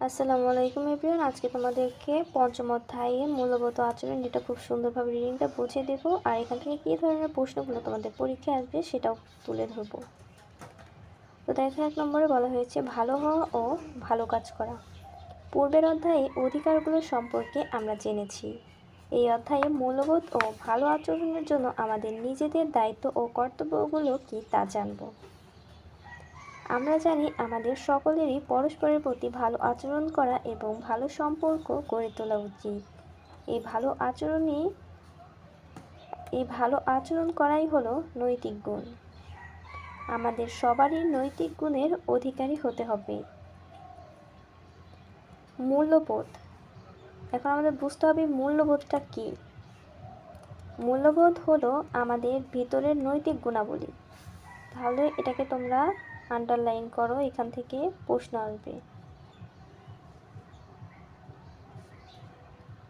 আসসালামু আলাইকুম এভরিওয়ান। আজকে তোমাদেরকে পঞ্চম অধ্যায়ে মূল্যবোধ আচরণ এটা খুব সুন্দরভাবে রিডিংটা বুঝিয়ে দেবো, আর এখান থেকে কী ধরনের প্রশ্নগুলো তোমাদের পরীক্ষায় আসবে সেটাও তুলে ধরবো। তো দেখো, 1 নম্বরে বলা হয়েছে ভালো হওয়া ও ভালো কাজ করা। পূর্বের অধ্যায়ে অধিকারগুলো সম্পর্কে আমরা জেনেছি। এই অধ্যায়ে মূল্যবোধ ও ভালো আচরণের জন্য আমাদের নিজেদের দায়িত্ব ও কর্তব্যগুলো কী তা জানবো। আমরা জানি আমাদের সকলেরই পরস্পরের প্রতি ভালো আচরণ করা এবং ভালো সম্পর্ক গড়ে তোলা উচিত। এই ভালো আচরণ করাই হলো নৈতিক গুণ। আমাদের সবারই নৈতিক গুণের অধিকারী হতে হবে। মূল্যবোধ, এখন আমাদের বুঝতে হবে মূল্যবোধটা কী। মূল্যবোধ হলো আমাদের ভিতরের নৈতিক গুণাবলী। তাহলে এটাকে তোমরা আন্ডারলাইন করো, এখান থেকে প্রশ্ন আসবে।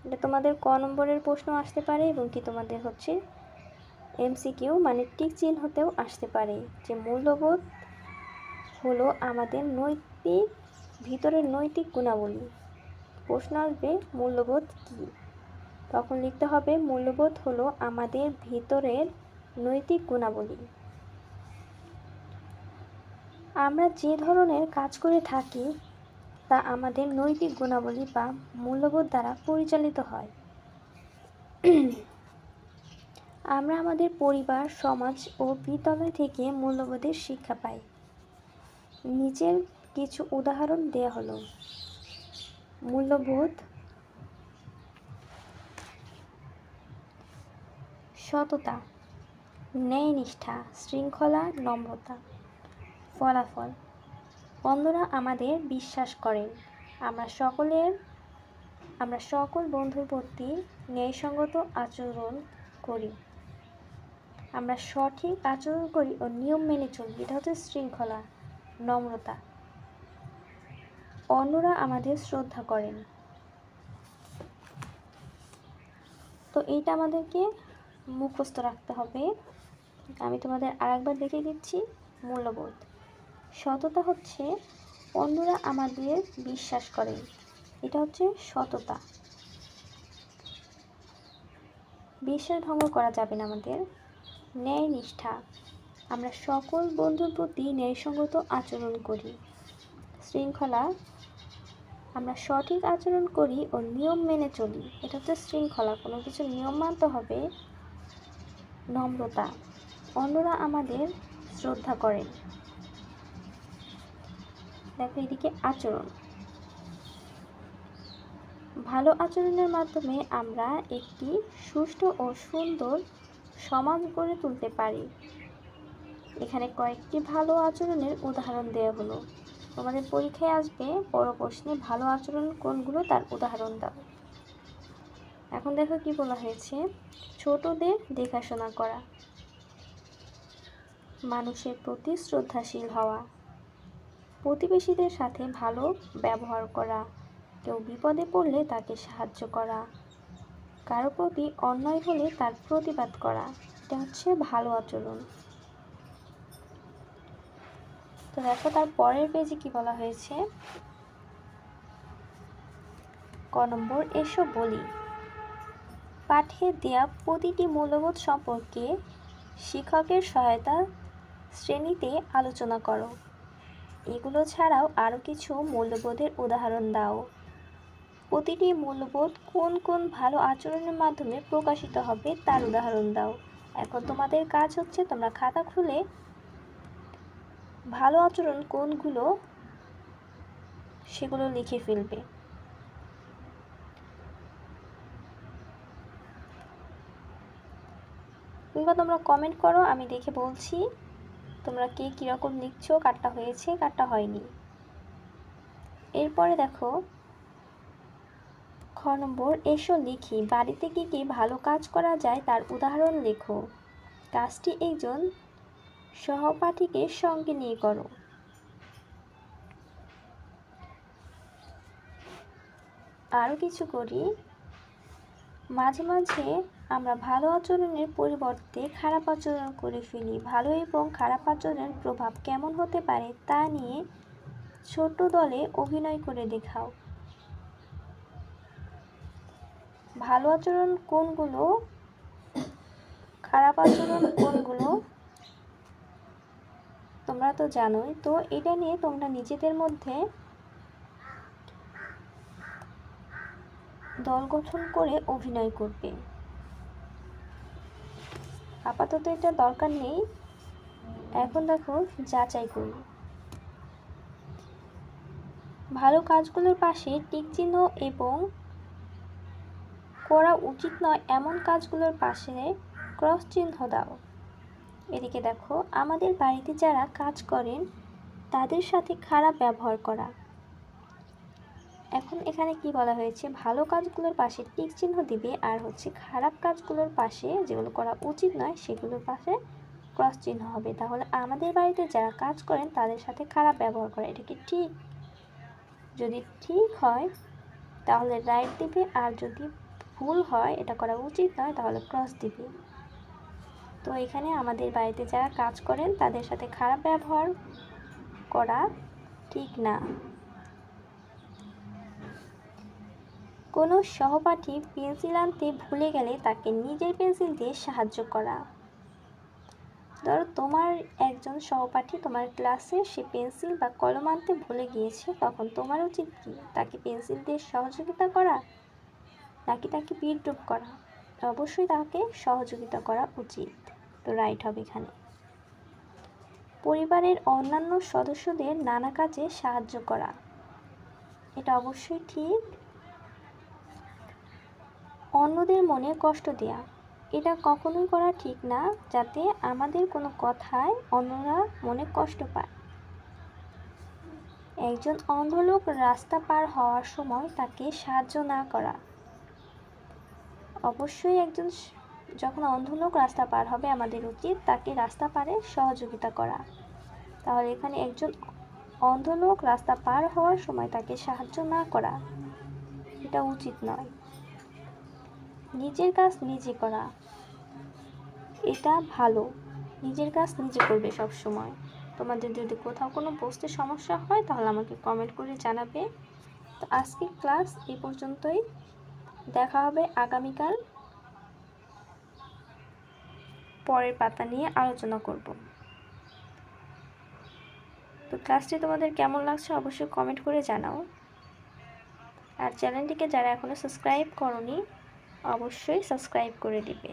এটা তোমাদের ক নম্বরের প্রশ্ন আসতে পারে এবং কি তোমাদের হচ্ছে এমসিকিউ মানে টিক চিহ্নতেও আসতে পারে, যে মূল্যবোধ হলো আমাদের ভিতরের নৈতিক গুণাবলী। প্রশ্ন আসবে মূল্যবোধ কী, তখন লিখতে হবে মূল্যবোধ হলো আমাদের ভিতরের নৈতিক গুণাবলী। আমরা যে ধরনের কাজ করে থাকি তা আমাদের নৈতিক গুণাবলী বা মূল্যবোধ দ্বারা পরিচালিত হয়। আমরা আমাদের পরিবার, সমাজ ও বিদ্যালয় থেকে মূল্যবোধের শিক্ষা পাই। নিচের কিছু উদাহরণ দেয়া হলো। মূল্যবোধ: সততা, ন্যায়নিষ্ঠা, শৃঙ্খলা, নম্রতা। ফলাফল: অন্যরা আমাদের বিশ্বাস করেন। আমরা সকল বন্ধুর প্রতি ন্যায়সঙ্গত আচরণ করি। আমরা সঠিক আচরণ করি ও নিয়ম মেনে চলি, এটা হচ্ছে শৃঙ্খলা। নম্রতা: অন্যরা আমাদের শ্রদ্ধা করেন। তো এইটা আমাদেরকে মুখস্থ রাখতে হবে। আমি তোমাদের আরেকবার দেখিয়ে দিচ্ছি। মূল্যবোধ: সততা হচ্ছে অন্যরা আমাদের বিশ্বাস করেন, এটা হচ্ছে সততা। বিশ্বাস ভঙ্গ করা যাবে না আমাদের। ন্যায় নিষ্ঠা: আমরা সকল বন্ধুর প্রতি ন্যায়সঙ্গত আচরণ করি। শৃঙ্খলা: আমরা সঠিক আচরণ করি ও নিয়ম মেনে চলি, এটা হচ্ছে শৃঙ্খলা, কোনো কিছু নিয়ম মানতে হবে। নম্রতা: অন্যরা আমাদের শ্রদ্ধা করেন। দেখো এদিকে আচরণ। ভালো আচরণের মাধ্যমে আমরা একটি সুষ্ঠু ও সুন্দর সমাজ গড়ে তুলতে পারি। এখানে কয়েকটি ভালো আচরণের উদাহরণ দেওয়া হলো। তোমাদের পরীক্ষায় আসবে বড় প্রশ্নে ভালো আচরণ কোনগুলো তার উদাহরণ দাও। এখন দেখো কি বলা হয়েছে। ছোটদের দেখাশোনা করা, মানুষের প্রতি শ্রদ্ধাশীল হওয়া, প্রতিবেশীদের সাথে ভালো ব্যবহার করা, কেউ বিপদে পড়লে তাকে সাহায্য করা, কারো প্রতি অন্যায় হলে তার প্রতিবাদ করা, এটা হচ্ছে ভালো আচরণ। তো দেখো তার পরের পেজে কি বলা হয়েছে। ক নম্বর, এসো বলি। পাঠে দেয়া প্রতিটি মূল্যবোধ সম্পর্কে শিক্ষকের সহায়তা শ্রেণীতে আলোচনা করো। এগুলো ছাড়াও আরও কিছু মূল্যবোধের উদাহরণ দাও। প্রতিটি মূল্যবোধ কোন কোন ভালো আচরণের মাধ্যমে প্রকাশিত হবে তার উদাহরণ দাও। এখন তোমাদের কাজ হচ্ছে তোমরা খাতা খুলে ভালো আচরণ কোনগুলো সেগুলো লিখে ফেলবে। কিংবা তোমরা কমেন্ট করো, আমি দেখে বলছি তোমরা কে কীরকম লিখছো, কারটা হয়েছে কারটা হয়নি। এরপরে দেখো খ নম্বর, এসো লিখি। বাড়িতে কি কি ভালো কাজ করা যায় তার উদাহরণ লেখো। কাজটি একজন সহপাঠীকে সঙ্গে নিয়ে করো। আরও কিছু করি। মাঝে মাঝে আমরা ভালো আচরণের পরিবর্তে খারাপ আচরণ করে ফেলি। ভালো এবং খারাপ আচরণের প্রভাব কেমন হতে পারে তা নিয়ে ছোট দলে অভিনয় করে দেখাও। ভালো আচরণ কোনগুলো, খারাপ আচরণ কোনগুলো তোমরা তো জানোই। তো এটা নিয়ে তোমরা নিজেদের মধ্যে দল গঠন করে অভিনয় করবে। আপাতত এটা দরকার নেই, এখন দেখো যাচাই করি। ভালো কাজগুলোর পাশে টিক চিহ্ন এবং করা উচিত নয় এমন কাজগুলোর পাশে ক্রস চিহ্ন দাও। এদিকে দেখো, আমাদের বাড়িতে যারা কাজ করেন তাদের সাথে খারাপ ব্যবহার করা। এখন এখানে কি বলা হয়েছে, ভালো কাজগুলোর পাশে টিক চিহ্ন দিবে, আর হচ্ছে খারাপ কাজগুলোর পাশে যেগুলো করা উচিত নয় সেগুলোর পাশে ক্রস চিহ্ন হবে। তাহলে আমাদের বাড়িতে যারা কাজ করেন তাদের সাথে খারাপ ব্যবহার করা, এটা কি ঠিক? যদি ঠিক হয় তাহলে রাইট দিবে, আর যদি ভুল হয়, এটা করা উচিত নয়, তাহলে ক্রস দিবে। তো এখানে আমাদের বাড়িতে যারা কাজ করেন তাদের সাথে খারাপ ব্যবহার করা ঠিক না। কোনো সহপাঠী পেন্সিল আনতে ভুলে গেলে তাকে নিজের পেন্সিল দিয়ে সাহায্য করা। ধরো তোমার একজন সহপাঠী তোমার ক্লাসে সে পেন্সিল বা কলম আনতে ভুলে গিয়েছে, তখন তোমার উচিত কি? তাকে পেন্সিল দিয়ে সহযোগিতা করা নাকি তাকে বিদ্রূপ করা? অবশ্যই তাকে সহযোগিতা করা উচিত, তো রাইট হবে এখানে। পরিবারের অন্যান্য সদস্যদের নানা কাজে সাহায্য করা, এটা অবশ্যই ঠিক। অন্যদের মনে কষ্ট দেয়া, এটা কখনোই করা ঠিক না, যাতে আমাদের কোনো কথায় অন্যরা মনে কষ্ট পায়। একজন অন্ধ লোক রাস্তা পার হওয়ার সময় তাকে সাহায্য না করা, অবশ্যই একজন যখন অন্ধ লোক রাস্তা পার হবে আমাদের উচিত তাকে রাস্তা পারে সহযোগিতা করা। তাহলে এখানে একজন অন্ধ লোক রাস্তা পার হওয়ার সময় তাকে সাহায্য না করা, এটা উচিত নয়। নিজের কাজ নিজে করা, এটা ভালো। নিজের কাজ নিজে করবে সব সময়। তোমাদের যদি কোথাও কোনো বুঝতে সমস্যা হয় তাহলে আমাকে কমেন্ট করে জানাবে। তো আজকের ক্লাস এই পর্যন্তই, দেখা হবে আগামীকাল, পরের পাতা নিয়ে আলোচনা করব। তো ক্লাসটি তোমাদের কেমন লাগছে অবশ্যই কমেন্ট করে জানাও। আর চ্যানেলটিকে যারা এখনো সাবস্ক্রাইব করোনি অবশ্যই সাবস্ক্রাইব করে দিবে।